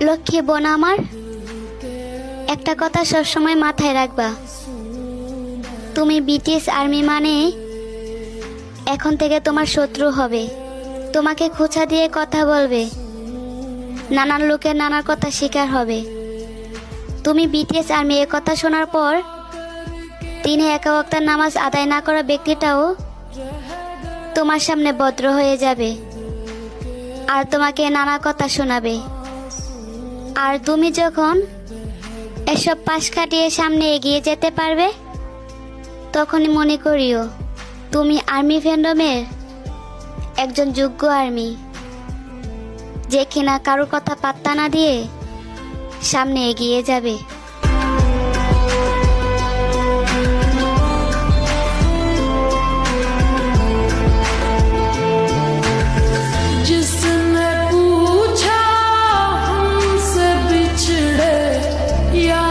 লক্ষ্মী বোন আমার, একটা কথা সবসময় মাথায় রাখবা। তুমি ব্রিটিশ আর্মি মানে এখন থেকে তোমার শত্রু হবে, তোমাকে খোঁচা দিয়ে কথা বলবে, নানান লোকের নানার কথা শিকার হবে। তুমি ব্রিটিশ আর্মি এ কথা শোনার পর তিনি একা ওয়াক্তের নামাজ আদায় না করা ব্যক্তিটাও তোমার সামনে ভদ্র হয়ে যাবে আর তোমাকে নানা কথা শোনাবে। আর তুমি যখন এসব পাশ কাটিয়ে সামনে এগিয়ে যেতে পারবে, তখনই মনে করিও তুমি আর্মি ফ্যান্ডমের একজন যোগ্য আর্মি, যে কিনা কারোর কথা পাত্তা না দিয়ে সামনে এগিয়ে যাবে। जिसने पूछा हमसे बिछड़े या